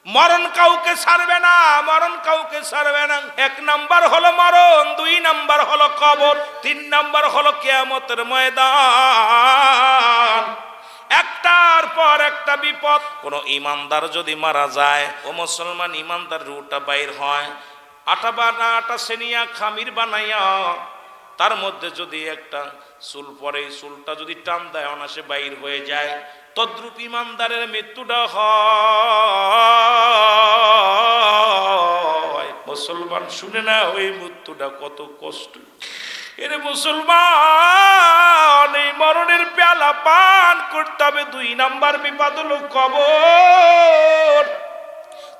মরণ কাউকে ছাড়বে না, মরণ কাউকে ছাড়বে না। এক নাম্বার হলো মরণ, দুই নাম্বার হলো কবর, তিন নাম্বার হলো কিয়ামতের ময়দান। একটার পর একটা বিপদ। কোন ইমানদার যদি মারা যায়, ও মুসলমান ইমানদার রুটা বাইর হয়, আটা বানা আটা সেনিয়া খামির বানাইয়া তার মধ্যে যদি একটা চুল পরে, চুলটা যদি টান দেয় অনাসে বাইর হয়ে যায়, তদ্রূপ ইমানদারের মৃত্যুটা হয়। মুসলমান শুনে না ওই মৃত্যুটা কত কষ্ট। এরে মুসলমান, এই মরণের পেয়ালা পান করতে হবে। দুই নাম্বার বিপদ হলো কবর।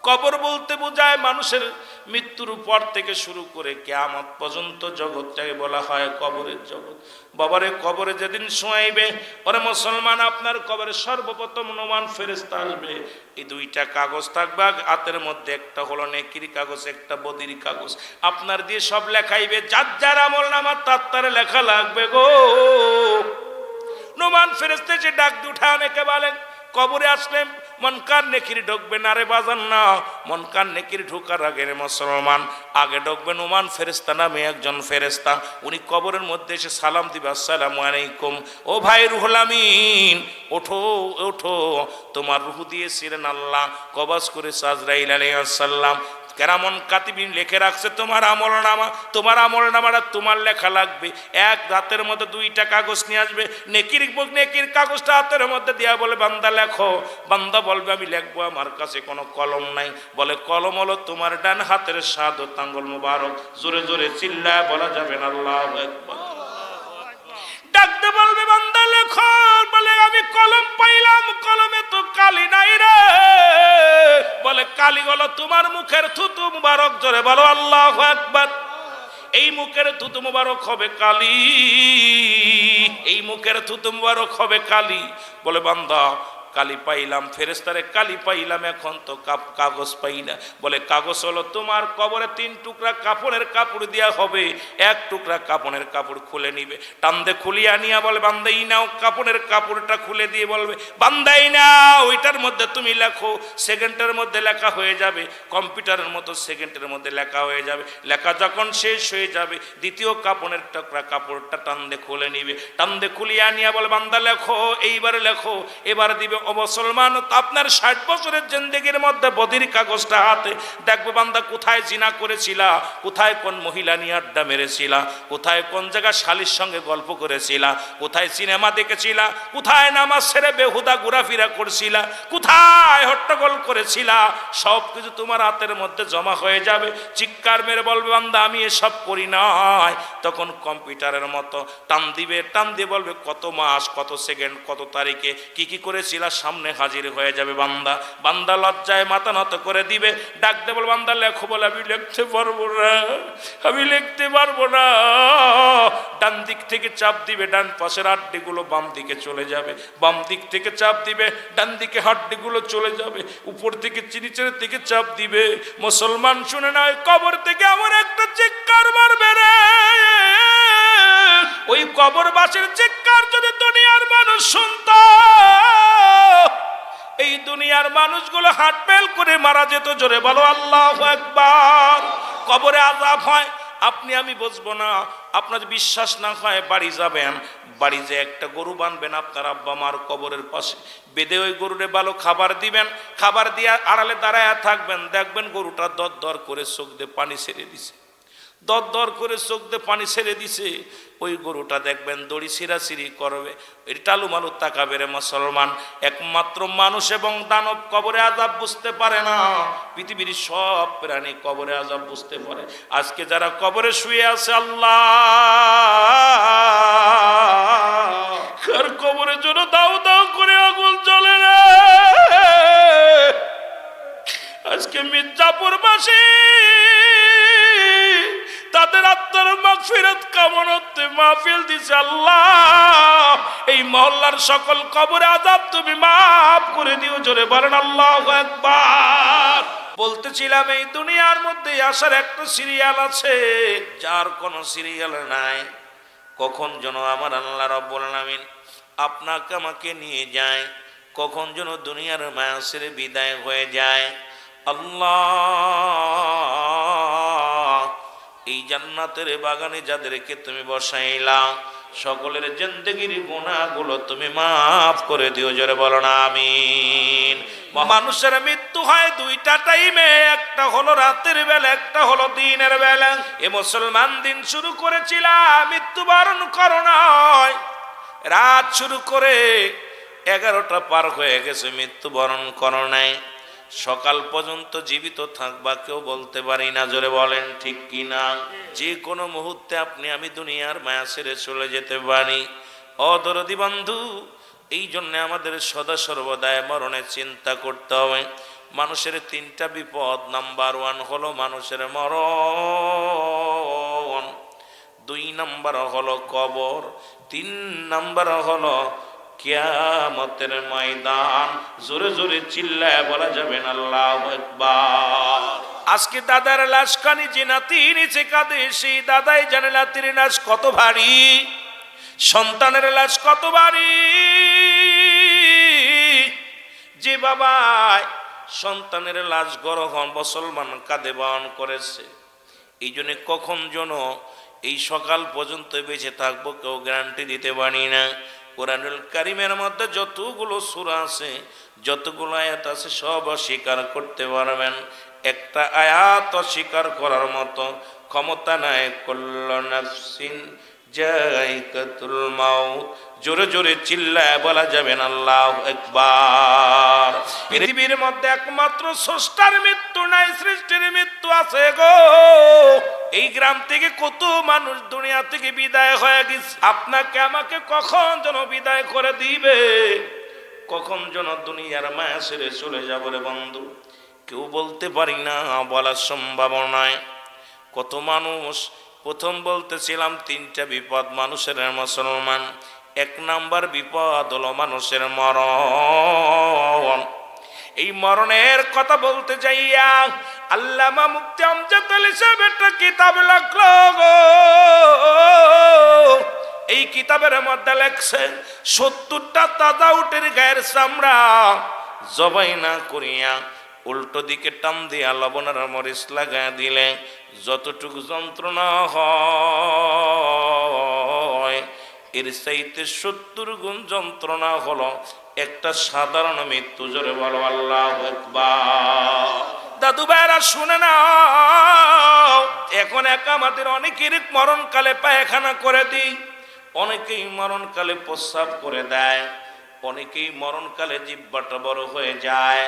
কবর বলতে বোঝায় মানুষের মৃত্যুর পর থেকে শুরু করে কিয়ামত পর্যন্ত জগৎটাকে বলা হয় কবরের জগৎ। বাবারে কবরে যেদিন শোয়াইবে, ওরে মুসলমান, আপনার কবরে সর্বপ্রথম নোমান ফেরেশতা আসবে। এই দুইটা কাগজ থাকবে হাতের মধ্যে, একটা হলো নেকির কাগজ, একটা বদির কাগজ। আপনার দিয়ে সব লেখাইবে, যার যার আমল নামা তার লেখা লাগবে গো। নোমান ফেরেশতা যে ডাক দিয়ে উঠা, অনেকে বলেন কবরে আসলে মন কান নেকির ঢুকবে না রে বাজান, না, মন কান নেকির ঢোকার আগে রে মুসলমান, আগে ঢুকবে নোমান ফেরেশতা নামে একজন ফেরেশতা। উনি কবরের মধ্যে এসে সালাম দিবে, আসসালামু আলাইকুম, ও ভাই রুহুল আমিন, ওঠো ওঠো, তোমার রুহু দিয়েছিলেন আল্লাহ, কবজ করেছে আজরাইল আলাইহিস সালাম। কেরামন কাতিবিন লিখে রাখছে তোমার আমল নামা, তোমার আমল নামাটা তোমার লেখা লাগবে। এক রাতের মধ্যে দুইটা কাগজ নিয়ে আসবে, নেকির কাগজটা হাতের মধ্যে দিয়া বলে বান্দা লেখো। বান্দা বলবে আমি লিখবো, আমার কাছে কোনো কলম নাই। বলে কলম হলো তোমার ডান হাতের শাহাদত আঙ্গুল মুবারক। জোরে জোরে চিল্লায় বলা যাবে না আল্লাহু আকবার। ডাকতে বলবে বান্দা লেখো, বলে আমি কলম পাইলাম, কলমে তো কালি নাই রে। বলে কালি হলো তোমার মুখের থুতু মুবারক। জোরে বলো আল্লাহু আকবার। এই মুখের থুতু মুবারক হবে কালি, এই মুখের থুতু মুবারক হবে কালি। বলে বান্দা কালি পাইলাম, ফেরেশতারে কালি পাইলাম, এখন তো কাগজ পাই না। বলে কাগজ হলো তোমার কবরে তিন টুকরা কাপড়ের কাপড় দেওয়া হবে। এক টুকরা কাপড়ের কাপড় খুলে নিবে, টান্দে খুলিয়া নিয়া বলে বান্দাই নাও, কাপড়ের কাপড়টা খুলে দিয়ে বলবে বান্দাই নাও, ওইটার মধ্যে তুমি লেখো। সেকেন্ডের মধ্যে লেখা হয়ে যাবে, কম্পিউটারের মতো সেকেন্ডের মধ্যে লেখা হয়ে যাবে। লেখা যখন শেষ হয়ে যাবে, দ্বিতীয় কাপড়ের টুকরা কাপড়টা টান্দে খুলে নিবে, টান্দে খুলিয়া নিয়া বলে বান্দা লেখো, এইবারে লেখো। এবার দিবে ও মুসলমান, আপনার 60 বছরের জিন্দেগির মধ্যে বদির কাগজটা হাতে। দেখবে বান্দা কোথায় জিনা করেছিলা, কোথায় কোন মহিলা নিয়ে আড্ডা মেরেছিলা, কোথায় কোন জায়গায় শালির সঙ্গে গল্প করেছিলা, কোথায় সিনেমা দেখেছিলা, কোথায় নামাজ ছেড়ে বেহুদা ঘোরাফেরা করছিলা, কোথায় হট্টগোল করেছিলা, সব কিছু তোমার হাতের মধ্যে জমা হয়ে যাবে। চিৎকার মেরে বলবে বান্দা আমি এসব করি নাই। তখন কম্পিউটারের মতো টান দিবে, টান দিয়ে বলবে কত মাস, কত সেকেন্ড, কত তারিখে কি কি করেছিলা, সামনে হাজির হয়ে যাবে বান্দা। বান্দা লজ্জায় মাথা নত করে দিবে, ডাকতে বল বান্দা লেখো। বলে আমি লিখতে পারবো না, আমি লিখতে পারবো না। ডান দিক থেকে চাপ দিবে, ডান পাশের হাড্ডিগুলো বাম দিকে চলে যাবে। বাম দিক থেকে চাপ দিবে, ডান দিকে হাড্ডিগুলো চলে যাবে। উপর থেকে নিচের দিকে চাপ দিবে। মুসলমান শুনে না, কবর থেকে আমার একটা চিৎকার মারবে রে। ওই কবরবাসীর চিৎকার যদি দুনিয়ার মানুষ শুনত, এই দুনিয়ার মানুষগুলো হাট ফেল করে মারা যেত। জোরে বলো আল্লাহু আকবার। কবরে আযাব হয়, আপনি আমি বুঝবো না। আপনার বিশ্বাস না হয় বাড়ি যাবেন, বাড়ি যে একটা গরু বানবেন আপনার আব্বা মার কবরের পাশে, বেঁধে ওই গরুরে ভালো খাবার দিবেন, খাবার দিয়ে আড়ালে দাঁড়ায় থাকবেন, দেখবেন গরুটা দর দর করে চোখ দিয়ে পানি ছেড়ে দিছে, দর দর করে চোখ দিয়ে পানি ছেড়ে দিছে। ওই গরুটা দেখবেন দড়ি ছিঁড়াছিঁড়ি করবে, টালু মালু তাকাবে রে মুসলমান। একমাত্র মানুষ এবং দানব কবরে আযাব বুঝতে পারে না, পৃথিবীর সব প্রাণী কবরে আযাব বুঝতে পারে। আজকে যারা কবরে শুয়ে আছে, আল্লাহ কার কবরে জন্য দাও দাও করে আগুন জ্বলে রে। আজকে মির্জাপুরবাসী তাদের আত্মার মাগফিরাত কামনাতে মাহফিল দিছে। আল্লাহ এই মহল্লার সকল কবরে আযাব তুমি মাফ করে দিও। জোরে বলেন আল্লাহু আকবার। বলতেছিলাম এই দুনিয়ার মধ্যে আসার একটা সিরিয়াল আছে, যার কোনো সিরিয়াল নাই। কখন যেন আমার আল্লাহ রাব্বুল আলামিন আপনাকে আমাকে নিয়ে যায়, কখন যেন দুনিয়ার মায়া ছেড়ে বিদায় হয়ে যায়। আল্লাহ, এই জান্নাতের বাগানে যাদেরকে তুমি বসাইলা সকলের জিন্দেগির গুনাহগুলো তুমি মাফ করে দিও, জোরে বলো না আমিন। মানুষের মৃত্যু হয় দুইটা টাইমে, একটা হলো রাতের বেলা, একটা হলো দিনের বেলা। এ মুসলমান দিন শুরু করেছিলাম মৃত্যুবরণ করো নয়, রাত শুরু করে 11টা পার হয়ে গেছে মৃত্যুবরণ করো নাই। সকাল পর্যন্ত জীবিত থাকবা কেউ বলতে পারি না, জোরে বলেন ঠিক কি না? যে কোনো মুহূর্তে আপনি আমি দুনিয়ার মায়া ছেড়ে চলে যেতে পারি। অদরদি বন্ধু, এই জন্য আমাদের সদা সর্বদায় মরণের চিন্তা করতে হবে। মানুষের 3টা বিপদ, নাম্বার 1 হলো মানুষের মরণ, 2 নাম্বার হলো কবর, 3 নাম্বার হলো কিয়ামতের ময়দান। জোরে জোরে চিল্লায় বলা যাবে না আল্লাহু আকবার। আজকে দাদার লাশ কানি যে নাতি নিচে কাঁদে, সেই দাদাই জানে নাতির লাশ কত ভারী, সন্তানের লাশ কত ভারী। যে বাবা সন্তানের লাশ গ্রহণ মুসলমান কাঁধে বহন করেছে, এই জন্য কখন যেন এই সকাল পর্যন্ত বেঁচে থাকবো কেউ গ্যারান্টি দিতে পারি না। কোরআনুল কারীমের মধ্যে যতগুলো সূরা আছে, যতগুলো আয়াত আছে, সব অস্বীকার করতে পারবেন। একটা আয়াত অস্বীকার করার মতো ক্ষমতা নাই। কুল্লু নাফসিন যায়িকাতুল মাউত। জোরে জোরে চিল্লায় বলা যাবে না আল্লাহু আকবার। পৃথিবীর মধ্যে একমাত্র স্রষ্টার মৃত্যু নাই, সৃষ্টির মৃত্যু আছে গো। এই গ্রাম থেকে কত মানুষ দুনিয়া থেকে বিদায় হয়ে গেছে, আপনাকে আমাকে কখন যেন বিদায় করে দিবে, কখন যেন দুনিয়ার মায়া ছেড়ে চলে যাবে রে বন্ধু, কেউ বলতে পারি না, বলার সম্ভাবনায়। কত মানুষ, প্রথম বলতেছিলাম 3টা বিপদ মানুষের মুসলমান। 1 নাম্বার বিপদ হলো মানুষের মরণ। এই মরণের কথা বলতে যাইয়া আল্লামা মুফতি আমজাদ আলী সাহেব একটা কিতাব লিখলো গো। এই কিতাবের মধ্যে লেখছে 70টা তাজা উটের গায়ের চামড়া জবাই না করিয়া উল্টো দিকে টান দিয়া লবণের মরিচ লাগায় দিলে যতটুকু যন্ত্রণা হয়, এর চাইতে 70 গুণ যন্ত্রণা হলো একটা সাধারণ মৃত্যু। জোরে বলো আল্লাহু আকবার। দাদু ভাইরা শুনে না, এখন একা আমাদের অনেকের মরণকালে পায়খানা করে দিই, অনেকেই মরণকালে প্রস্রাব করে দেয়, অনেকেই মরণকালে জিহ্বাটা বড় হয়ে যায়।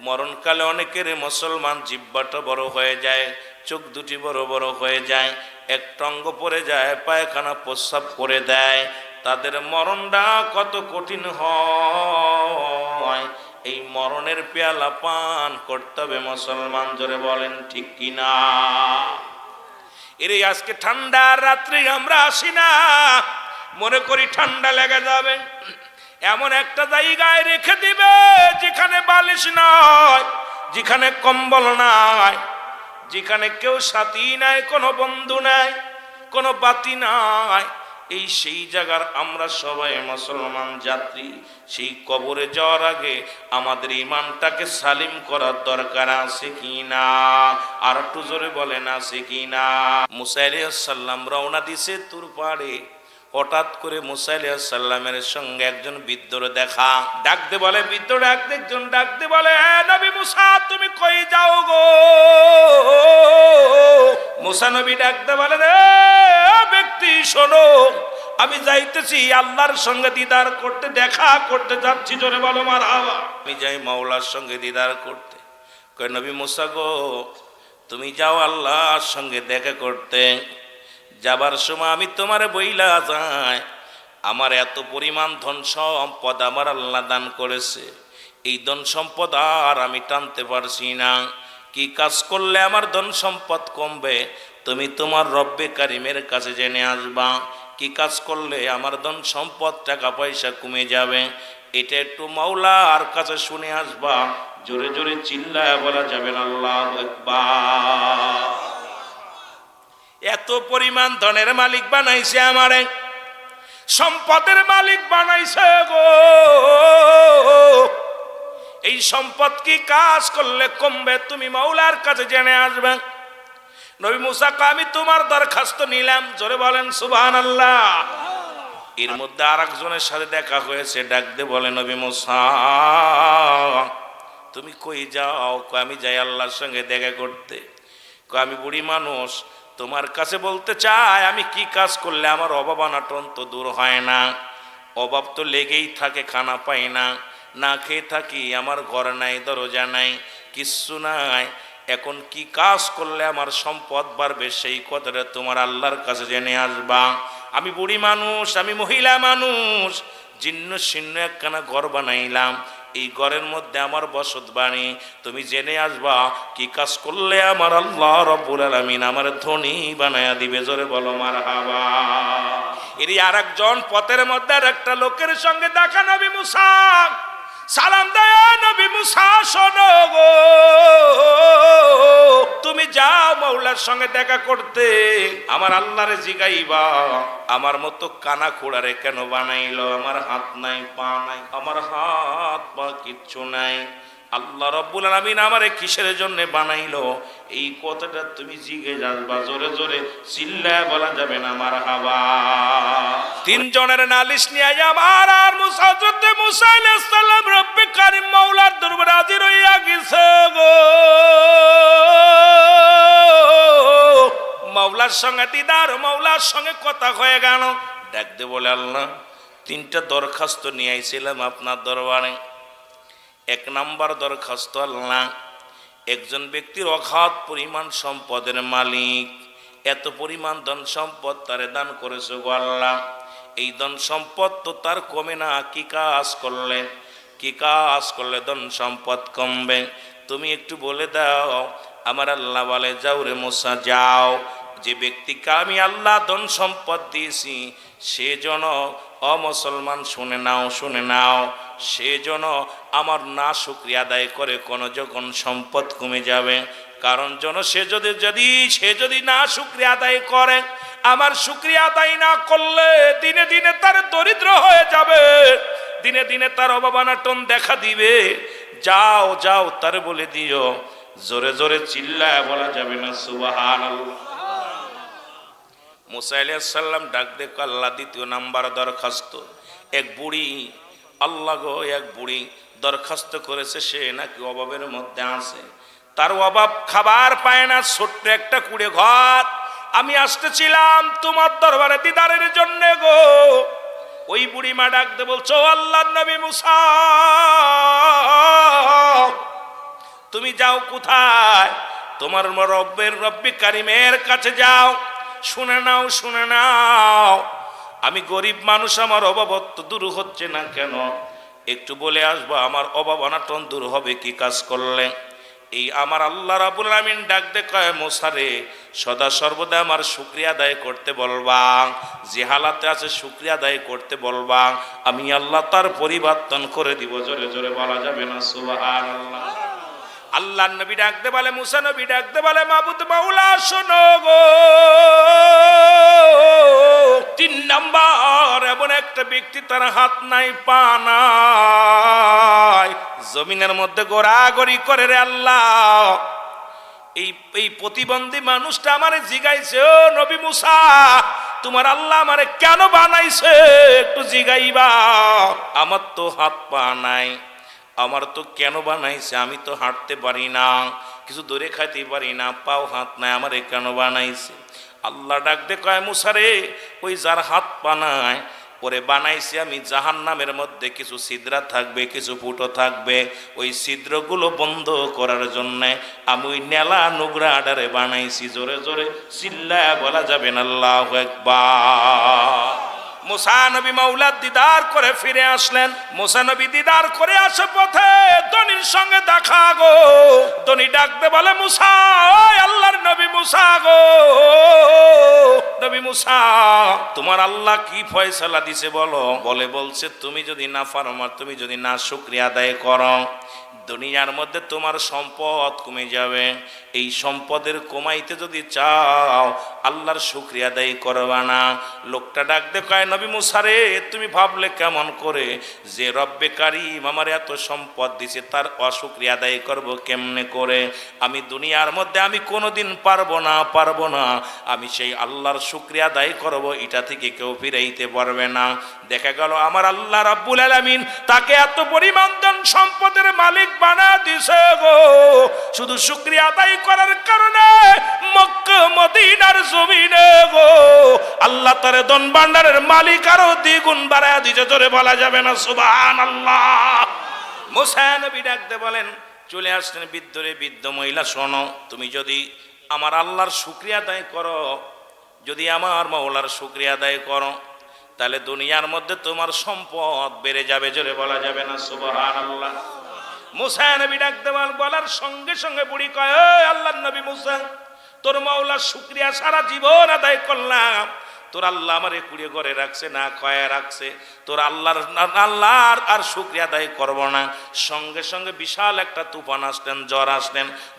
মরণকালে অনেকের মুসলমান জিহ্বাটা বড় হয়ে যায়, চোখ দুটি বড় বড় হয়ে যায়, একটা অঙ্গ পড়ে যায়, পায়খানা প্রস্রাব করে দেয়। তাদের মরণটা কত কঠিন হয়। এই মরণের পেয়ালা পান করতে হবে মুসলমান, জোরে বলেন ঠিক কিনা? এর আজকে ঠান্ডার রাত্রে আমরা আসি না, মনে করি ঠান্ডা লেগে যাবে, এমন একটা জায়গায় রেখে দিবে যেখানে বালিশ নাই, যেখানে কম্বল নাই, যেখানে কেউ সাথী নাই, কোনো বন্ধু নাই, কোনো বাতি নাই। এই সেই জায়গার আমরা সবাই মুসলমান যাত্রী। সেই কবরে যাওয়ার আগে আমাদের ইমানটাকে সালিম করার দরকার আছে কি না? আর একটু জোরে বলেন আছে কি না? মুসা আলাইহিস সালাম রওনা দিছে তুর পাহাড়ে। হঠাৎ করে মুসা আলাইহিস সালামের সঙ্গে একজন বৃদ্ধর দেখা। ডাকতে বলে, বৃদ্ধ ডাকতে, একজন ডাকতে বলে, নবী মুসা তুমি কই যাও গো? মুসা নবী ডাকতে বলে, রে ব্যক্তি শোনো, আমি যাইতেছি আল্লাহর সঙ্গে দিদার করতে, দেখা করতে যাচ্ছি। জোরে বলো মারহাবা। আমি যাই মাওলার সঙ্গে দিদার করতে। কই নবী মুসা গো, তুমি যাও আল্লাহর সঙ্গে দেখা করতে, যাবার সময় আমি তোমার বইলা যাই, আমার এত পরিমাণ ধন সম্পদ আমার আল্লাহ দান করেছে, এই ধন সম্পদ আর আমি টানতে পারছি না। কি কাজ করলে আমার ধন সম্পদ কমবে? তুমি তোমার রব্বে কারিমের কাছে জেনে আসবা। কি কাজ করলে আমার ধন সম্পদ টাকা পয়সা কমে যাবে, এটা একটু মাওলার কাছে শুনে আসবা। জোরে জোরে চিল্লায় বলা যাবে না আল্লাহু আকবার। এত পরিমাণ ধনের মালিক বানাইছে আমারে, সম্পদের মালিক বানাইছে গো। এই সম্পদ কি কাজ করলে কমবে, তুমি মাওলার কাছে জেনে আসবে। নবী মুসা কয় আমি তোমার দরখাস্ত নিলাম। জোরে বলেন সুবহানাল্লাহ। এর মধ্যে আরেকজনের সাথে দেখা হয়েছে, ডাক দিয়ে বলে নবী মুসা তুমি কই যাও? কয় আমি যাই আল্লাহর সঙ্গে দেখা করতে। কয় আমি বুড়ি মানুষ, তোমার কাছে বলতে চাই আমি কি কাজ করলে আমার অভাব অনাটন তো দূর হয় না। অভাব তো লেগেই থাকে, খানা পাই না, না খেয়ে থাকি, আমার ঘর নাই, দরজা নাই, কিচ্ছু নাই। এখন কি কাজ করলে আমার সম্পদ বাড়বে সেই কথাটা তোমার আল্লাহর কাছে জেনে আসবা। আমি বুড়ি মানুষ, আমি মহিলা মানুষ, জীর্ণ শীর্ণ একখানা ঘর বানাইলাম, এই ঘরের মধ্যে আমার বসত বাণী, তুমি জেনে আসবা কি কাজ করলে আমার আল্লাহ রব্বুল আলামিন আমার ধনী বানায়া দিবে। জোরে বলো মারহাবা। এরই আরেকজন পথের মধ্যে আরেকটা লোকের সঙ্গে দেখা। নবী মুসা সালাম দেয়, নবী মুসা শোনো গো, তুমি যাও মাওলার সঙ্গে দেখা করতে, আমার আল্লাহরে জিগাইবা আমার মতো কানা খোড়ারে কেন বানাইলো? আমার হাত নাই, পা নাই, আমার হাত পা কিচ্ছু নাই, আল্লাহ রব্বুল আলামিন আমারে কিসের জন্য বানাইলো? এই কথাটা তুমি জিগে যাবা। জোরে জোরে চিল্লায় বলা যাবে না মারহাবা। তিনজনের নালিশ নিয়ে আমার আর মুসা, হযরত মুসা আলাইহিস সালাম রব্বে কারীম মাওলার দরবারে হাজির হইয়া গেছে গো। মাওলার সঙ্গে দিদার, মাওলার সঙ্গে কথা হয়ে গেল। ডাক দে বলে আল্লাহ তিনটা দরখাস্ত নিয়ে আইছিলাম আপনার দরবারে। এক নাম্বার দরখাস্ত, আল্লাহ একজন ব্যক্তির অগাধ পরিমাণ সম্পদের মালিক, এত পরিমাণ ধন সম্পদ তারে দান করেছে গো আল্লাহ, এই ধন সম্পদ তো তার কমে না, কি কাজ করলে, কি কাজ করলে ধন সম্পদ কমবে? তুমি একটু বলে দাও। আমার আল্লাহ বলে যাও রে মুসা যাও, যে ব্যক্তিকে আমি আল্লাহ ধন সম্পদ দিয়েছি সে যেন অমুসলমান, শুনে নাও শুনে নাও, সে যেন আমার না শুকরিয়া আদায় করে কোনো যখন সম্পদ কমে যাবে, কারণ যেন সে যদি না শুকরিয়া আদায় করে, আমার শুকরিয়া আদায় না করলে দিনে দিনে তার দরিদ্র হয়ে যাবে, দিনে দিনে তার অভাব অনাটন দেখা দিবে। যাও যাও তার বলে দিও। জোরে জোরে চিল্লায় বলা যাবে না সুবহানাল্লাহ। মুসা আলাইহিস সালাম ডাক দে আল্লাহ দ্বিতীয় নাম্বার দরখাস্ত, এক বুড়ি, আল্লাহ গো এক বুড়ি দরখাস্ত করেছে, সে নাকি অভাবের মধ্যে আছে, তার অভাব, খাবার পায় না, ছোট্ট একটা কুড়ে ঘর। আমি আসতেছিলাম তোমার দরবারে দিদারের জন্য গো। ওই বুড়ি মা ডাক দে বলছো আল্লাহর নবী মুসা তুমি যাও কোথায়? তোমার রব্বে কারিমের কাছে যাও। শুনে নাও শুনে নাও, আমি গরিব মানুষ, আমার অভাবত্ব দূর হচ্ছে না কেন? একটু বলে আসবো আমার অভাব অনাটন দূর হবে কি কাজ করলে? এই আমার আল্লাহ রাব্বুল আলামিন ডাক দে কয় মুসা রে, সদা সর্বদা আমার শুকরিয়া আদায় করতে বলবা, যে হালাতে আছে শুকরিয়া আদায় করতে বলবা, আমি আল্লাহ তার পরিবর্তন করে দিব। জোরে জোরে বলা যাবে না সুবহানাল্লাহ। আল্লাহ নবী ডাকতে বলে, মুসা নবী ডাকতে বলে মাবুদ মাওলা শোনো গো, তিন নাম্বার এমন একটা ব্যক্তি তার হাত নাই, পা নাই, জমিনের মধ্যে গোড়াগড়ি করে রে আল্লাহ। এই প্রতিবন্ধী মানুষটা আমারে জিগাইছে, ও নবী মুসা তোমার আল্লাহ আমারে কেন বানাইছে একটু জিগাইবা, আমার তো হাত পা নাই, আমার তো কেন বানাইছে, আমি তো হাঁটতে পারি না, কিছু দূরে খাইতে পারি না, পাও হাত নাই, আমারে কেন বানাইছে? আল্লাহ ডাক দে কয় মুসা রে, ওই যার হাত পা নাই ওরে বানাইছি আমি জাহান্নামের মধ্যে কিছু ছিদ্রা থাকবে, কিছু ফুটো থাকবে, ওই ছিদ্রগুলো বন্ধ করার জন্য আমি ওই নেলা নোংরা আডারে বানাইছি। জোরে জোরে চিল্লায় বলা যাবে না আল্লাহু আকবার। মুসা নবী মাওলার দিদার করে ফিরে আসলেন। মুসা নবী দিদার করে আসে পথে ধনীর সঙ্গে দেখা গো। ধনী ডাকতে বলে মুসা, ওই আল্লাহর নবী মুসা গো। নবী নবী মুসা, তোমার আল্লাহ কি ফয়সালা দিছে বলো। বলছে তুমি যদি না ফারমান, তুমি যদি না শুকরিয়া আদায় করো, দুনিয়ার মধ্যে তোমার সম্পদ কমে যাবে। এই সম্পদের কমাইতে যদি চাও, আল্লাহর শুকরিয়া আদায় করবা না। লোকটা ডাক দে কয়, নবী মুসা রে, তুমি ভাবলে কেমন করে যে রব্বে কারিম আমার এত সম্পদ দিছে, তার অশুকরিয়া আদায় করব কেমনে করে? আমি দুনিয়ার মধ্যে আমি কোনোদিন পারবো না। আমি সেই আল্লাহর শুকরিয়া আদায় করব, এটা থেকে কেউ ফিরাইতে পারবে না। দেখা গেল আমার আল্লাহ রাব্বুল আলামিন তাকে এত পরিমাণ ধন সম্পদের মালিক বানা দিছে গো, শুধু শুকরিয়া আদায় করার কারণে মক্কা মদিনার জমিনে গো আল্লাহ তার ধন ভান্ডারের মালিক আরো দ্বিগুণ বাড়ায় দিছে। জোরে বলা যাবে না সুবহানাল্লাহ। মুসা নবী ডাকতে বলেন, চলে আসলেন বৃদ্ধ মহিলা, শোনো, তুমি যদি আমার আল্লাহর শুকরিয়া আদায় করো, যদি আমার মাওলার শুকরিয়া আদায় করো, তাহলে দুনিয়ার মধ্যে তোমার সম্পদ বেড়ে যাবে। জোরে বলা যাবে না সুবহানাল্লাহ। মুসা নবী ডাকতে বলার সঙ্গে সঙ্গে বুড়ি কয়, আল্লাহর নবী মুসা, তোর মাওলার শুকরিয়া সারা জীবন আদায় করলাম, তোর আল্লাহ আমারে কুড়িয়ে ঘরে রাখছে, না খয়া রাখছে, তোর আল্লাহর আর শুকরিয়া আদায় করবো না। সঙ্গে সঙ্গে বিশাল একটা তুফান আসলেন,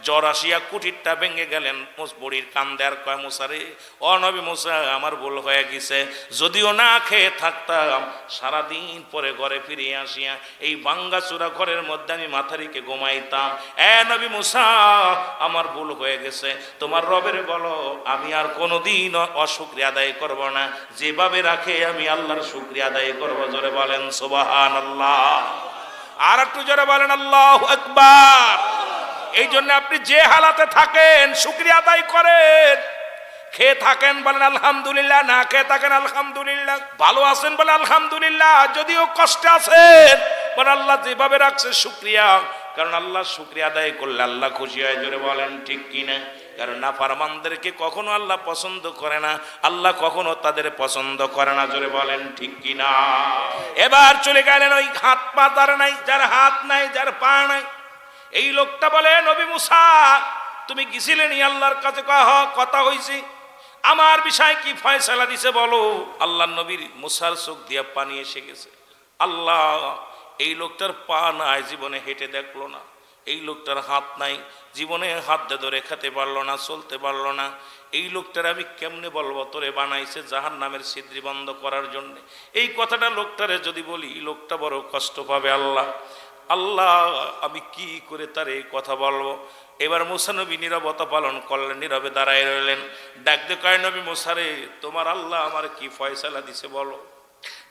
জ্বর আসিয়া কুটিরটা ভেঙে গেলেন। বুড়ির কান্দে আর কয়, মুসা রে, ও নবী মুসা, আমার ভুল হয়ে গেছে, যদিও না খেয়ে থাকতাম, সারাদিন পরে ঘরে ফিরে আসিয়া এই ভাঙ্গাচুরা ঘরের মধ্যে আমি মাথা রেখে ঘুমাইতাম। নবী মুসা, আমার ভুল হয়ে গেছে, তোমার রবের বলো আমি আর কোনোদিন অশুকরিয়া আদায় করব না, যেভাবে রাখে আমি আল্লাহর শুকরিয়া আদায় করব। জোরে বলেন সুবহানাল্লাহ। আর একটু জোরে বলেন আল্লাহু আকবার। এই জন্য আপনি যে হালাতে থাকেন শুকরিয়া আদায় করেন। খেয়ে থাকেন বলেন আলহামদুলিল্লাহ, না খেয়ে থাকেন আলহামদুলিল্লাহ, ভালো আছেন বলে আলহামদুলিল্লাহ, যদিও কষ্টে আছেন বলে আল্লাহ যেভাবে রাখছে শুকরিয়া, কারণ আল্লাহ শুকরিয়া আদায় করলে আল্লাহ খুশি হয়। জোরে বলেন ঠিক কিনা? কারণ নাফরমানদেরকে কখনো আল্লাহ পছন্দ করে না, আল্লাহ কখনো তাদের পছন্দ করে না। জোরে বলেন ঠিক কিনা? এবার চলে গেলেন ওই হাত পা যার নাই, যার হাত নাই, যার পা নাই। এই লোকটা বলে, নবী মুসা, তুমি গেছিলেন আল্লাহর কাছে? কথা হইছে, আমার বিষয় কি ফয়সালা দিছে বলো। আল্লাহ নবীর মুসার চোখ দিয়া পানি এসে গেছে। আল্লাহ, এই লোকটার পা নাই, জীবনে হেঁটে দেখলো না। এই লোকটার হাত নাই, জীবনে হাত ধরে খেতে পারলো না, চলতে পারলো না। এই লোকটার আমি কেমনে বলবো তোরে বানাইছে জাহান্নামের ছিদ্রি বন্ধ করার জন্য। এই কথাটা লোকটারে যদি বলি, লোকটা বড় কষ্ট পাবে। আল্লাহ, আমি কি করে তার এই কথা বলবো? এবার মুসা নবী নীরবতা পালন করলেন, নীরবে দাঁড়ায় রইলেন। ডাক দে কয়, নবী মুসা রে, তোমার আল্লাহ আমার কি ফয়সালা দিছে বলো।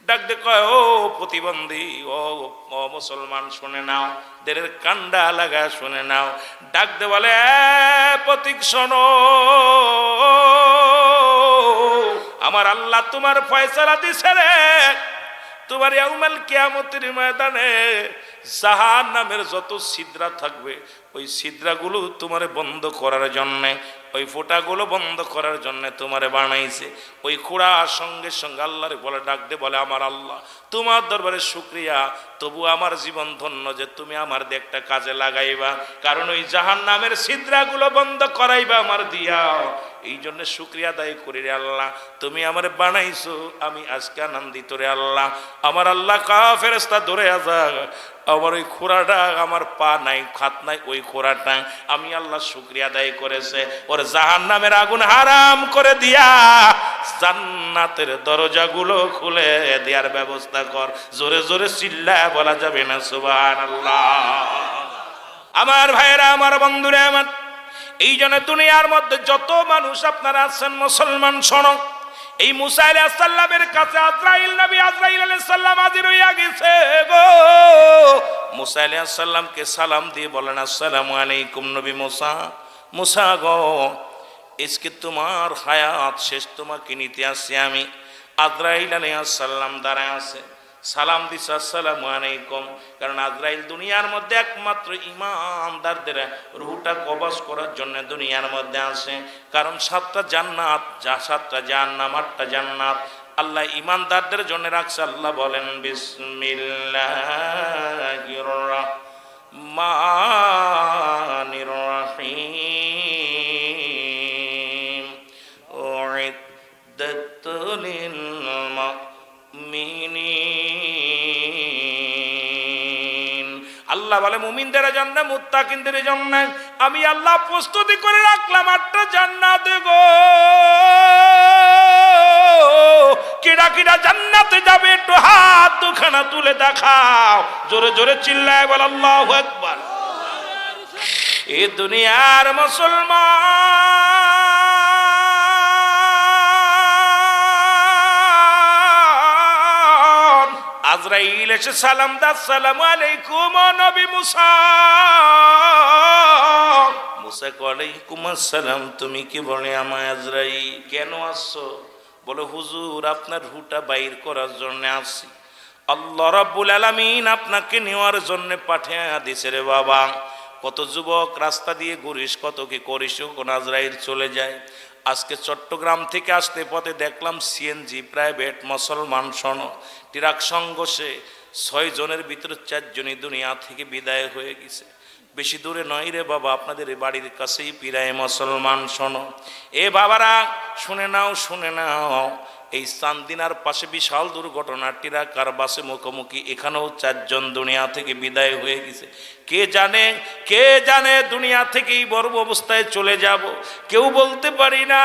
ডাক দে কয়, ও প্রতিবন্ধী, ও মুসলমান, শুনে নাও, দেরের কান্ডা লাগা শুনে নাও। ডাক দে বলে, প্রতীক শোনো, আমার আল্লাহ তোমার ফয়সালা দিছে রে। তোমার ইয়াউমাল কিয়ামতের ময়দানে জাহান্নামের যত ছিদ্রা থাকবে, ওই ছিদ্রাগুলো তোমারে বন্ধ করার জন্যে, ওই ফোঁটাগুলো বন্ধ করার জন্য তোমারে বানাইছে। ওই খোঁড়া সঙ্গে সঙ্গে আল্লাহর বলে ডাক দে বলে, আমার আল্লাহ তোমার দরবারে শুকরিয়া, তবু আমার জীবন ধন্য যে তুমি আমার দিয়ে একটা কাজে লাগাইবা, কারণ ওই জাহান্নামের ছিদ্রাগুলো বন্ধ করাইবা আমার দিয়া। এই জন্য শুকরিয়া আদায় করি রে আল্লাহ, তুমি আমার বানাইছো, আমি আজকে আনন্দিত রে আল্লাহ। আমার আল্লাহ কা ফেরেশতা ধরে আসা, আমার ওই খোঁড়াটা, আমার পা নাই, খাত নাই, ওই খোঁড়াটা আমি আল্লাহ শুকরিয়া আদায় করেছে, ওর জাহান্নামের আগুন হারাম করে দিয়া জান্নাতের দরজাগুলো খুলে দেওয়ার ব্যবস্থা কর। জোরে জোরে চিল্লায় বলা যাবে না সুবহানাল্লাহ। আমার ভাইরা, আমার বন্ধুরা আমার, এই জন্য দুনিয়ার মধ্যে যত মানুষ আপনারা আছেন মুসলমান, শোনো, এই মুসা আলাইহিস সালামের কাছে আজরাইল, নবী আজরাইল আলাইহিস সালাম হাজির হইয়া গেছে গো। মুসা আলাইহিস সালামকে সালাম দিয়ে বলেন, আসসালামু আলাইকুম নবী মুসা। মুসা গো, আজকে তোমার হায়াত শেষ, তোমাকে নিতে আসছি আমি। আজরাইল আলাইহিস সালাম দাঁড়ায় আছে, সালাম দিছে আসসালামু আলাইকুম। কারণ আজরাইল দুনিয়ার মধ্যে একমাত্র ঈমানদারদের রূহটা কবজ করার জন্য দুনিয়ার মধ্যে আসে। কারণ 7টা জান্নাত, 7টা জাহান্নাম, 8টা জান্নাত আল্লাহ ঈমানদারদের জন্য রাখছে। আল্লাহ বলেন, বিসমিল্লাহির রহমানির রহিম, উইদ্দাত আল্লাহ বলে মুমিনদের জন্য, মুত্তাকিনদের জন্য আমি আল্লাহ প্রস্তুতি করে রাখলাম 8টা জান্নাত গো। কিরা কিরা জান্নাতে যাবে একটু হাত দুখানা তুলে দেখাও, জোরে জোরে চিল্লায় বল আল্লাহু আকবার। এই দুনিয়ার মুসলমান আজরাইল এসে সালাম দা, আসসালামু আলাইকুম নবী মুসা। মুসা ওয়ালাইকুম আসসালাম, তুমি কি বলে আমায় আজরাইল কেন আসছো? বলে হুজুর আপনার রুহটা বাইর করার জন্য আসছি, আল্লাহ রাব্বুল আলামিন আপনাকে নেওয়ার জন্য পাঠিয়ে দিয়েছে রে বাবা। কত যুবক রাস্তা দিয়ে ঘুরিস, কত কি করিস, কোন আজরাইল চলে যায়। আজকে চট্টগ্রাম থেকে আসতে পথে দেখলাম সিএনজি প্রাইভেট মুসলমান শোনো ট্রাক সংঘর্ষে 6 জনের ভিতরে 4 জনই দুনিয়া থেকে বিদায় হয়ে গেছে। বেশি দূরে নয় রে বাবা, আপনাদের এই বাড়ির কাছেই পিরায় মুসলমান শোনো। এ বাবারা শুনে নাও, শুনে নাও, এই চান্দিনার পাশে বিশাল দুর্ঘটনা, ট্রাক আর বাসে মুখোমুখি, এখানেও 4 জন দুনিয়া থেকে বিদায় হয়ে গেছে। কে জানে, কে জানে দুনিয়া থেকেই বড় অবস্থায় চলে যাব, কেউ বলতে পারি না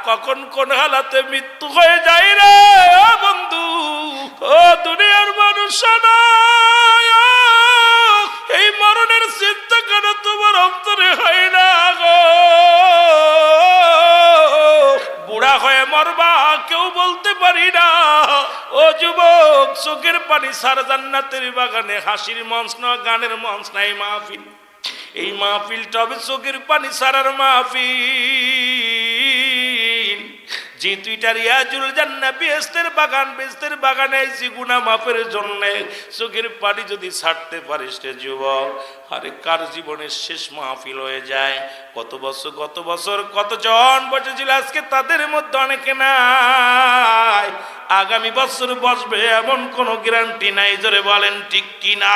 কখন কোন হালাতে মৃত্যু হয়ে যায় রে বন্ধু। ও দুনিয়ার মানুষ না, এই মরণের চিন্তা কেন তোমার অন্তরে হয় না গো? বুড়া হয়ে মরবা কেউ বলতে পারি না। ও যুবক, চোখের পানি সার জান্নাতের বাগানে, হাসির মঞ্চ নয়, গানের মঞ্চ নাই মাহফিল। এই মাহফিলটা হবে চোখের পানি সারার মাহফিল। যে তুইটা রিয়াজুল জান্নাত বেহেশতের বাগান, বেহেশতের বাগানে আইছি গুনাহ মাফের জন্য। চোখের পানি যদি ছাড়তে পারিস রে যুবক, আরে কার জীবনের শেষ মাহফিল হয়ে যায়। কত বছর কতজন বসেছিল, আজকে তাদের মধ্যে অনেকে নাই, আগামী বছর বসবে এমন কোনো গ্যারান্টি নাই। জোরে বলেন ঠিক কিনা?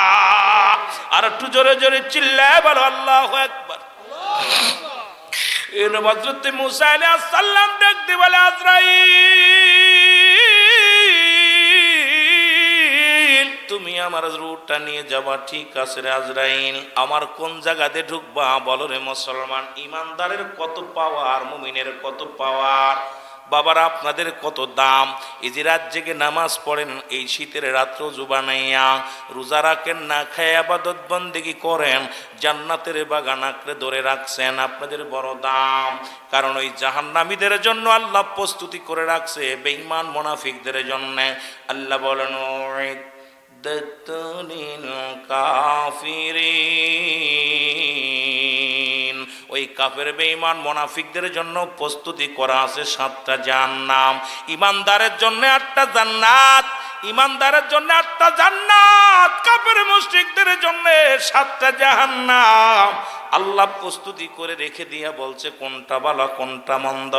আর একটু জোরে জোরে চিল্লায় বলো আল্লাহু আকবার। হযরত মুসা আলাইহিস সালাম ডাকতে বলে আজরাইল তুমি আমার রুহটা নিয়ে যাবা। ঠিক আছে রে আজরাইল, আমার কোন জায়গাতে ঢুকবা বলো রে মুসলমান। ইমানদারের কত পাওয়ার, মুমিনের কত পাওয়ার। বাবারা আপনাদের কত দাম। এই যে রাত জেগে নামাজ পড়েন, এই শীতের রাত্র জুবানাইয়া রোজা রাখেন, না খায় আবাদত বন্দেগি করেন, জান্নাতের বাগান আঁকড়ে ধরে রাখছেন, আপনাদের বড় দাম। কারণ ওই জাহান্নামীদের জন্য আল্লাহ প্রস্তুতি করে রাখছে, বেঈমান মুনাফিকদের জন্য। আল্লাহ বলেন কাফিরিন, ওই কাফের বেঈমান মুনাফিকদের জন্য প্রস্তুতি করা আছে 7টা জাহান্নাম। ইমানদারের জন্য 8টা জান্নাত, ইমানদারের জন্য 8টা জান্নাত, কাফের মুশরিকদের জন্য 7টা জাহান্নাম। আল্লাহ প্রস্তুতি করে রেখে দিয়া বলছে কোনটা ভালো কোনটা মন্দ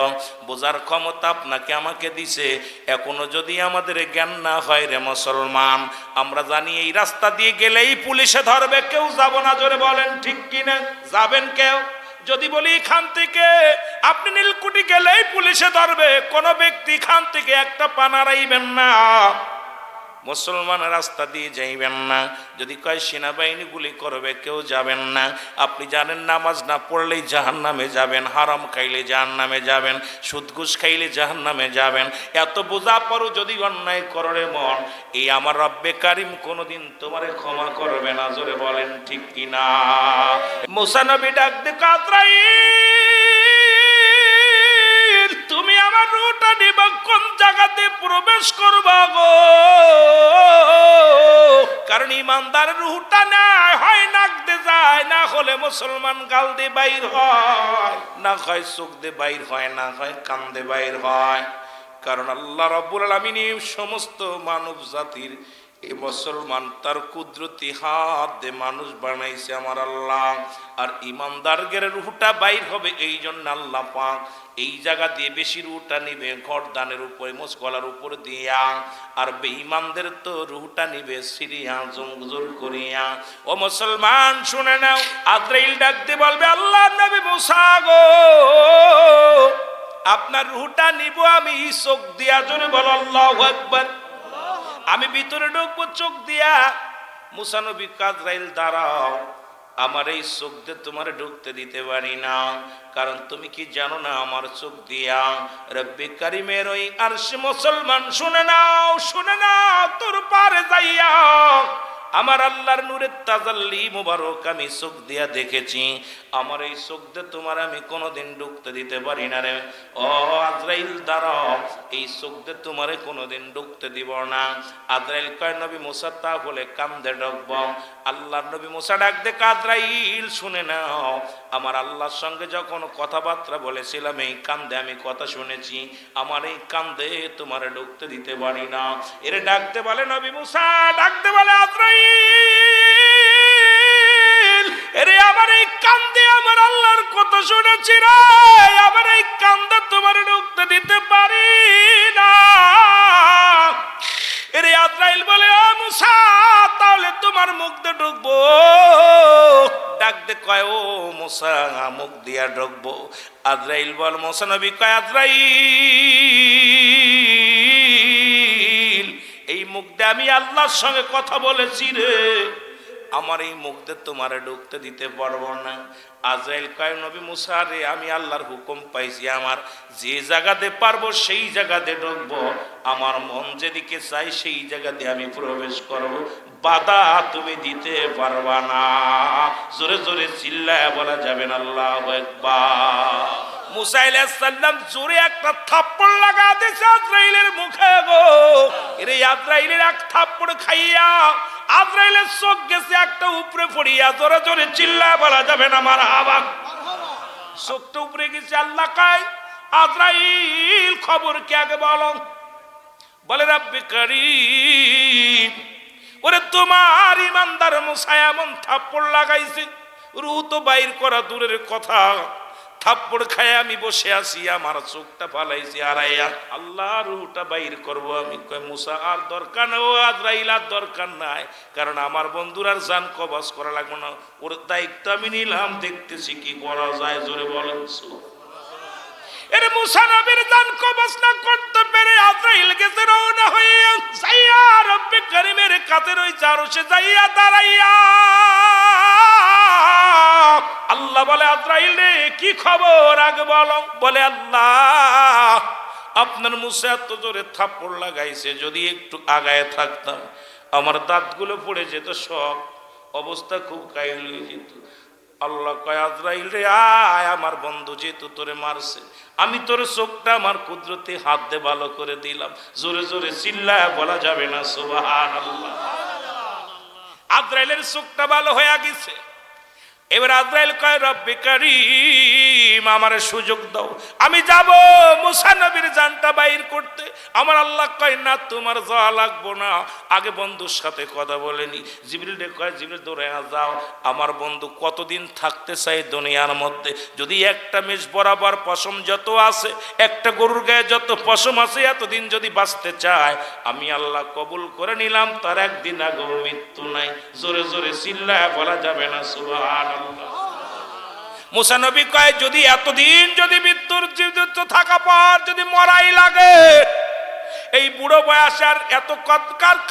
বোঝার ক্ষমতা আপনাকে আমাকে দিছে। এখনো যদি আমাদের জ্ঞান না হয় রে মুসলমান, আমরা জানি এই রাস্তা দিয়ে গেলেই পুলিশে ধরবে, কেউ যাব না। জোরে বলেন ঠিক কিনা? যাবেন কেউ? যদি বলি খান থেকে আপনি নীলকুঠি গেলেই পুলিশে ধরবে, কোন ব্যক্তি খান থেকে একটা পা নাড়াইবেন না, মুসলমান রাস্তা দিয়ে যাইবেন না। যদি কয় সেনাবাহিনী গুলি করবে, কেউ যাবেন না। আপনি জানেন নামাজ না পড়লেই জাহান্নামে যাবেন, হারাম খাইলে জাহান্নামে যাবেন, সুদ ঘুষ খাইলে জাহান্নামে যাবেন। এত বোঝা পরও যদি অন্যায় করে মন, এই আমার রব্বে কারিম কোনোদিন তোমারে ক্ষমা করবে না। জোরে বলেন ঠিক কিনা? মুসা নবী ডাক দে আজরাইল তুমি আমার রুহটা নিবা, কোন জায়গাতে প্রবেশ করবা গো? কারণ ইমানদার রুহটা না হয় নাক দিয়ে যায়, না হলে মুসলমান গাল দিয়ে বাইর হয়, না হয় চোখ দিয়ে বাইর হয়, না হয় কান দিয়ে বাইর হয়। কারণ আল্লাহ রাব্বুল আলামিন সমস্ত মানব জাতির এই মুসলমান তার কুদরতি হাত দিয়ে মানুষ বানাইছে আমার আল্লাহ। আর ইমানদারদের রুহটা বাইর হবে, এই জন্য আল্লাহ পাক এই জায়গা দিয়ে বেশি রুহটা নিবে গর্দানের উপরে, মুসগলার উপর দিয়া। আর বেঈমানদের তো রুহটা নিবে সিরিয়া জঙ্গজল করিয়া। ও মুসলমান শুনে নাও, আজরাইল ডাকতে বলবে আল্লাহ নবী মুসা গো, আপনার রুহটা নিব আমি চোখ দিয়া। জোরে বলো আল্লাহু আকবার। আমি ভিতরে ঢুকবো চোখ দিয়া, মুসা নবী আজরাইল দাঁড়াও, আমার এই চোখ দিয়ে তোমার ঢুকতে দিতে পারি না, কারণ তুমি কি জানো না আমার চোখ দিয়া রব্বি কারিমের ওই আরশ। মুসলমান শুনে নাও, শুনে নাও, তোর পারে যাইয়া আমার আল্লাহর নূরের তাজাল্লি মুবারক আমি চোখ দিয়া দেখেছি। আমার এই চোখ দিয়ে তোমার আমি কোনোদিন ঢুকতে দিতে পারি না রে। ও আজরাইল দাঁড়াও, এই চোখ দিয়ে তোমারে কোনোদিন ঢুকতে দিব না। আজরাইল কয় নবী মুসা তাহলে কান্দে ডাকব। আল্লাহর নবী মুসা ডাক দে, আজরাইল শুনে নাও, আমার আল্লাহর সঙ্গে যখন কথাবার্তা বলেছিলাম এই কান্দে আমি কথা শুনেছি, আমার এই কান্দে তোমারে ঢুকতে দিতে পারি না। এরে ডাকতে বলে নবী মুসা, ডাকতে বলে আজরাইল, এরে আমার এই কান্দে আমার আল্লাহর কথা শুনেছি রে, আমার এই কান্দে তোমার ঢুকতে দিতে পারি না। এরে আজরাইল বলে, ও মুসা তাহলে তোমার মুখ দিয়ে ঢুকবো। ডাক দে কয়, ও মুসা মুখ দিয়া ঢুকবো। আজরাইল বল, মুসা নবী কয় আজরাইল এই মুখ দিয়ে আমি আল্লাহর সঙ্গে কথা বলেছি রে, আমার এই মুখ দিয়ে তোমারে ঢুকতে দিতে পারবো না। আজরাইল কয় নবী মুসা রে, আমি আল্লাহর হুকুম পাইছি, আমার যে জায়গাতে পারবো সেই জায়গাতে ঢুকবো, আমার মন যেদিকে চাই সেই জায়গাতে আমি প্রবেশ করব, বাধা তুমি দিতে পারবা না। জোরে জোরে চিল্লায় বলা যাবে না আল্লাহু আকবার। মুসা আলাইহিস সালাম জোরে একটা থাপ্পড় লাগা দিয়েছে আজরাইলের মুখে গো। এরে আজরাইলের এক থাপ্পড় খাইয়া আজরাইলের চোখ গেছে একটা উপরে পড়িয়া। জোরে জোরে চিল্লায় বলা যাবে না মারহাবা। চোখটা উপরে গেছে। আল্লাহ কয় আজরাইল খবর কি আগে বলো। বলে রাব্বি কারীম, ওরে তোমার ইমানদার মুসা এমন থাপ্পড় লাগাইছে, রূহ তো বাইর করা দূরের কথা, থাপ্পড় খায় আমি বসে আছি, আমার চোখটা ফালাইছি আড়াইয়া, আল্লাহ রুহটা বাইর করবো আমি। কয় মুসা আর দরকার না, ও আজরাইল আর দরকার নাই, কারণ আমার বন্ধুর আর জান কবজ করা লাগবে না, ওর দায়িত্ব আমি নিলাম, দেখতেছি কি করা যায়। জোরে বলেন এর মুসা নবীর জান কবজ না করতে পেরে আজরাইল গেছে রওনা হইয়া, যাইয়া রব্বে কারীমের কাছে রইছে আরশে যাইয়া দাঁড়াইয়া। আল্লাহ বলে আজরাইল রে কি খবর আগে বলো। বলে আল্লাহ আপনার মুসা এত জোরে থাপ্পড় লাগাইছে, যদি একটু আগায় থাকতাম আমার দাঁতগুলো পড়ে যেত, সব অবস্থা খুব কাহিল হয়ে যেত। আল্লাহ কয় আজরাইল রে আয়, আমার বন্ধু যেহেতু তোরে মারছে, আমি তোর চোখটা আমার কুদরতি হাত দিয়ে ভালো করে দিলাম। জোরে জোরে চিল্লায় বলা যাবে না সুবহানাল্লাহ। আজরাইলের চোখটা ভালো হয়ে গেছে। এবার আজরাইল কয় রব্বি কারীম আমারে সুযোগ দাও, আমি যাব মুসা নবীর জানটা বাইর করতে। আমার আল্লাহ কয় না তোমার যাওয়া লাগবো না, আগে বন্ধুর সাথে কথা বলেনি। জিবরিল কয় জিবরিল দৌড়ে যাও, আমার বন্ধু কতদিন থাকতে চাই দুনিয়ার মধ্যে, যদি একটা মেষ বরাবর পশম যত আছে, একটা গরুর গায়ে যত পশম আছে, এতদিন যদি বাঁচতে চায় আমি আল্লাহ কবুল করে নিলাম, তার একদিন আগেও মৃত্যু নাই। জোরে জোরে চিল্লায় বলা যাবে না সুবহানাল্লাহ। মুসা নবী কয় যদি এতদিন যদি মৃত্যুর জীবিত থাকা পর যদি মরাই লাগে, এই বুড়ো বয়সে আর এত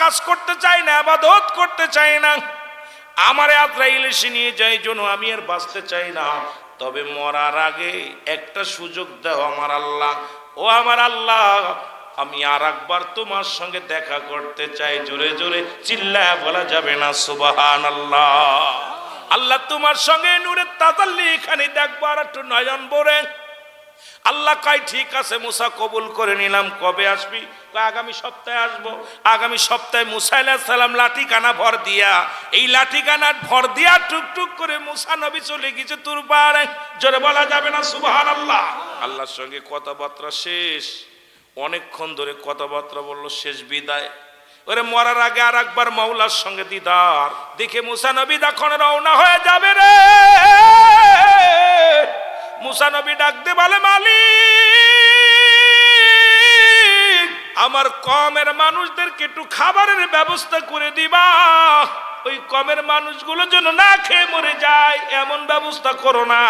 কাজ করতে চাই না, ইবাদত করতে চাই না, আমারে আজরাইল এসে নিয়ে যায় জন্য আমি আর বাঁচতে চাই না, তবে মরার আগে একটা সুযোগ দাও আমার আল্লাহ। ও আমার আল্লাহ আমি আর একবার তোমার সঙ্গে দেখা করতে চাই। জোরে জোরে চিল্লায় বলা যাবে না সুবহানাল্লাহ। আল্লাহ তোমার সঙ্গে নূরের তাজাল্লি এখানে দেখবো, আর একটু নয়ন ভরে। আল্লাহ কয় ঠিক আছে মুসা কবুল করে নিলাম, কবে আসবি? আগামী সপ্তাহে আসবো। আগামী সপ্তাহে মুসা আলাইহিস সালাম লাঠিকানা ভর দিয়া, এই লাঠিকানা ভর দিয়া টুকটুক করে মুসা নবী চলে গেছে তুর পারে। জোরে বলা যাবে না সুবহানাল্লাহ। আল্লাহর সঙ্গে কথাবার্তা শেষ, অনেকক্ষণ ধরে কথাবার্তা বললো, শেষ বিদায়। ওরে মরার আগে আর একবার মাওলার সঙ্গে দিদার দেখে মুসা নবী তখন রওনা হয়ে যাবে রে। মুসা নবী ডাক দে বলে মালিক আমার কমের মানুষদেরকে একটু খাবারের ব্যবস্থা করে দিবা, ওই কমের মানুষগুলো যেন না খেয়ে মরে যায় এমন ব্যবস্থা করো না,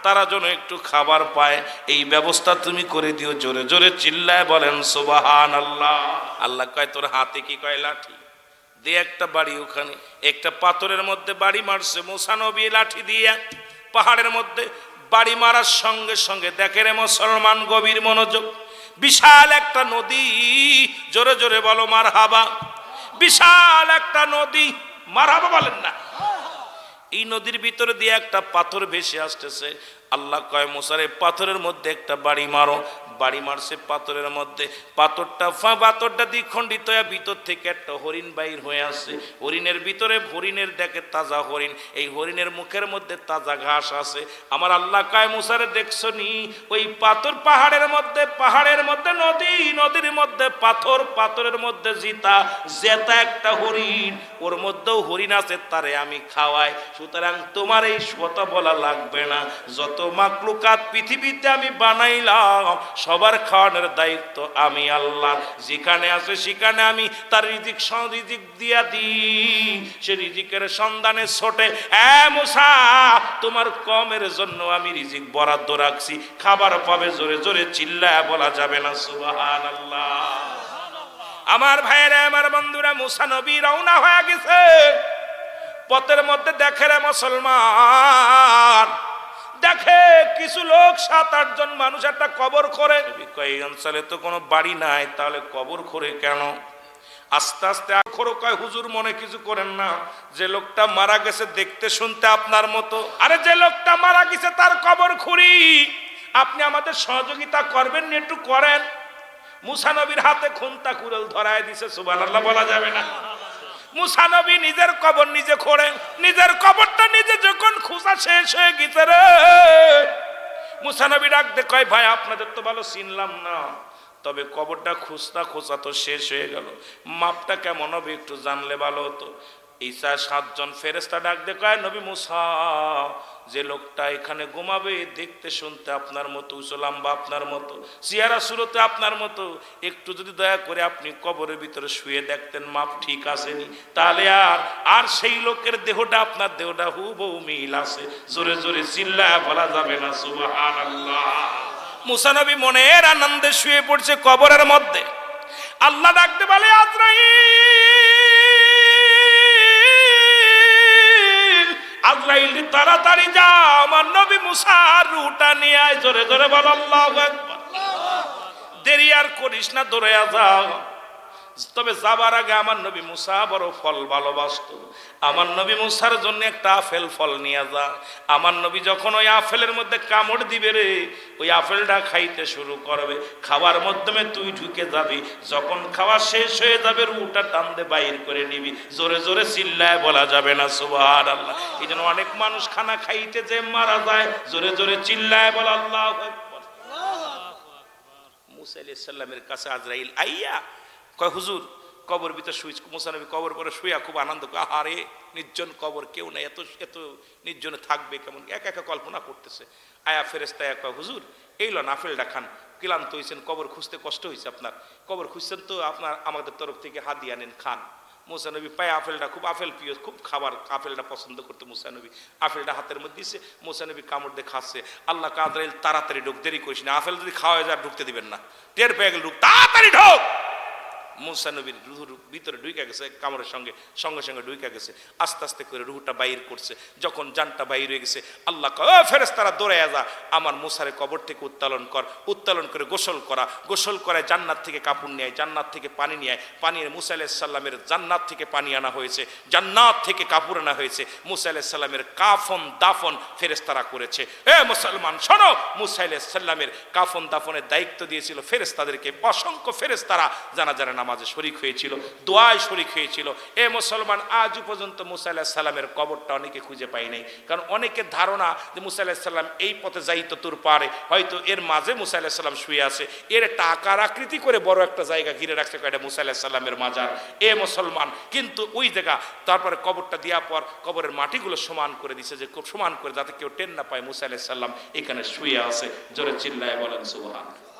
তারা যেন একটু খাবার পায় এই ব্যবস্থা তুমি করে দিও। জোরে জোরে চিল্লায় বলেন সুবহানাল্লাহ। আল্লাহ কয় তোর হাতে কি? কয় লাঠি। দিয়ে একটা বাড়ি ওখানে একটা পাথরের মধ্যে বাড়ি মারছে মুসা নবী লাঠি দিয়ে পাহাড়ের মধ্যে বাড়ি মারার সঙ্গে সঙ্গে দেখে রে মুসলমান, গভীর মনোযোগ, বিশাল একটা নদী, জোরে জোরে বলো মারহাবা, বিশাল একটা নদী, মারহাবা বলেন না। এই নদীর ভিতরে দিয়ে একটা পাথর ভেসে আসতেছে। আল্লাহ কয় মুসারে পাথরের মধ্যে একটা বাড়ি মারো। বাড়ি মারছে পাথরের মধ্যে, পাথরটা দ্বিখণ্ডিত হয়ে ভিতর থেকে একটা হরিণ বাইর হয়ে আসছে। হরিণের ভিতরে হরিণের দেখে তাজা হরিণ, এই হরিণের মুখের মধ্যে তাজা ঘাস আছে। আমার আল্লাহ কয় মুসারে দেখছো নি ওই পাথর, পাহাড়ের মধ্যে নদী, নদীর মধ্যে পাথর, পাথরের মধ্যে জিতা, জেতা একটা হরিণ, ওর মধ্যেও হরিণ আছে, তারে আমি খাওয়াই। সুতরাং তোমার এই কথা বলা লাগবে না, যত মাকলুকাত পৃথিবীতে আমি বানাইলাম সবার খাওয়ানোর দায়িত্ব আমি আল্লাহ। যেখানে আছে সেখানে আমি তার রিজিক দিয়া দিই, সে রিজিকের সন্ধানে ছোটে। মুসা তোমার কমের জন্য আমি রিজিক বরাদ্দ রাখছি, খাবার পাবে, জোরে জোরে চিল্লায় বলা যাবে না সুবহানাল্লাহ। আমার ভাইয়েরা, আমার বন্ধুরা, মুসা নবী রওনা হয়ে গেছে। পথের মধ্যে দেখে রে মুসলমান, দেখে কিছু লোক 7-8 জন মানুষ একটা কবর করে। এই অঞ্চলে তো কোনো বাড়ি নাই, তাহলে কবর করে কেন? আস্তে আস্তে আখরো কয় হুজুর মনে কিছু করেন না, যে লোকটা মারা গেছে দেখতে শুনতে আপনার মতো, আরে যে লোকটা মারা গেছে তার কবর খুঁড়ি, আপনি আমাদের সহযোগিতা করবেন না, একটু করেন। মুসা নবীর হাতে খুন্তা কুড়াল ধরায় দিছে, সুবহানাল্লাহ বলা যাবে না। মুসা নবী নিজের কবর নিজে খোঁড়ে, নিজের কবরটা নিজে যখন খোঁজা শেষ হয়ে গেছে রে, মুসা নবী ডাক দে কয় ভাই আপনাদের তো ভালো চিনলাম না, তবে কবরটা খোঁজা তো শেষ হয়ে গেল, মাপটা কেমন হবে একটু জানলে ভালো হতো। ঈসা 7 জন ফেরেশতা ডাক দে কয় নবী মুসা, যে লোকটা এখানে ঘুমাবে দেখতে শুনতে আপনার মতো, উসলাম্বা আপনার মতো, চেহারা সুরতে আপনার মতো, একটু যদি দয়া করে আপনি কবরের ভিতরে শুয়ে দেখতেন মাপ ঠিক আসেনি, তাহলে আর সেই লোকের দেহটা আপনার দেহটা হুবহু মিল আছে, জোরে জোরে চিল্লায় বলা যাবে না সুবহানাল্লাহ। মুসা নবী মনের আনন্দে শুয়ে পড়ছে কবরের মধ্যে। আল্লাহ ডাকতে বলে আজরাইল তাড়াতাড়ি যাও, আমার নবী মুসার রূহটা নিয়ে আয়, জোরে জোরে বল আল্লাহু আকবার। দেরি আর করিস না, দৌড়ে যাও। তবে যাবার আগে আমার নবী মুসা বড় ফল ভালোবাসতো, আমার নবী মুসার জন্য একটা আপেল ফল নিয়ে যা। আমার নবী যখন ওই আপেলের মধ্যে কামড় দিবে রে, ওই আপেলটা খাইতে শুরু করবে, খাওয়ার মাধ্যমে তুই ঢুকে যাবি, যখন খাওয়া শেষ হয়ে যাবে রুটা টান দিয়ে বাইর করে নিবি, জোরে জোরে চিল্লায় বলা যাবে না সুবহানাল্লাহ। এই জন্য অনেক মানুষ খানা খাইতে যে মারা যায়, জোরে জোরে চিল্লায় বলা আল্লাহু আকবার। মুসা আলাইহিস সালামের কাছে আজরাইল আইয়া কয় হুজুর কবর ভিতরে শুই। মুসা নবী কবর পরে শুইয়া খুব আনন্দ, আহারে নির্জন কবর, কেউ নাই, এত নির্জনে থাকবে কেমন, একা একা কল্পনা করতেছে। আয়া ফেরেশতা কয় হুজুর এই লন আপেলটা খান, ক্লান্ত হয়েছেন, কবর খুঁজতে কষ্ট হয়েছে আপনার, কবর খুঁজছেন তো আপনার আমাদের তরফ থেকে হাদিয়া নেন, খান। মুসা নবী পায় আপেলটা, খুব আপেল প্রিয়, খুব খাবার আপেলটা পছন্দ করতে মুসা নবী, আপেলটা হাতের মধ্যে দিচ্ছে, মুসা নবী কামড় দিয়ে খাচ্ছে। আল্লাহ আজরাইল তাড়াতাড়ি ঢোক, দেরি করিস না, আপেল যদি খাওয়া যায় ঢুকতে দিবেন না, টের পেয়ে গেল ঢুক, তাড়াতাড়ি ঢোক। মুসা নবীর রুহুর ভিতরে ঢুকে গেছে, কামড়ের সঙ্গে সঙ্গে ঢুকে গেছে, আস্তে আস্তে করে রুহুটা বাইর করছে। যখন জানটা বাইর হয়ে গেছে, আল্লাহ ফেরেশতারা দৌড়ে যা, আমার মুসারে কবর থেকে উত্তোলন করে গোসল করায় জান্নাত থেকে কাপড় নিয়ে, জান্নাত থেকে পানি নিয়ে, পানির মুসা আলাইহিস সালামের জান্নাত থেকে পানি আনা হয়েছে, জান্নাত থেকে কাপড় আনা হয়েছে, মুসা আলাইহিস সালামের কাফন দাফন ফেরেশতারা করেছে। মুসলমান শোনো, মুসা আলাইহিস সালামের কাফন দাফনের দায়িত্ব দিয়েছিল ফেরেশতাদেরকে, অসংখ্য ফেরেশতারা জানাজার নামাজে শরীক হয়েছিল, দোয়ায় শরীক হয়েছিল। মুসলমান আজ পর্যন্ত মুসা আলাইহিস সালামের কবরটা অনেকে খুঁজে পায় নাই, কারণ অনেকের ধারণা যে মুসা আলাইহিস সালাম এই পথে যাইতো তোর পারে, হয়তো এর মাঝে মুসা আলাইহিস সালাম শুয়ে আছে, এর একটা আকার আকৃতি করে বড় একটা জায়গা ঘিরে রাখছে, এটা মুসা আলাইহিস সালামের মাজার। মুসলমান কিন্তু ওই জায়গা তারপরে কবরটা দেওয়ার পর কবরের মাটিগুলো সমান করে দিছে, যে খুব সমান করে যাতে কেউ টেন না পায় মুসা আলাইহিস সালাম এখানে শুয়ে আছে, জোরে চিল্লায় বলেন সুবহানাল্লাহ।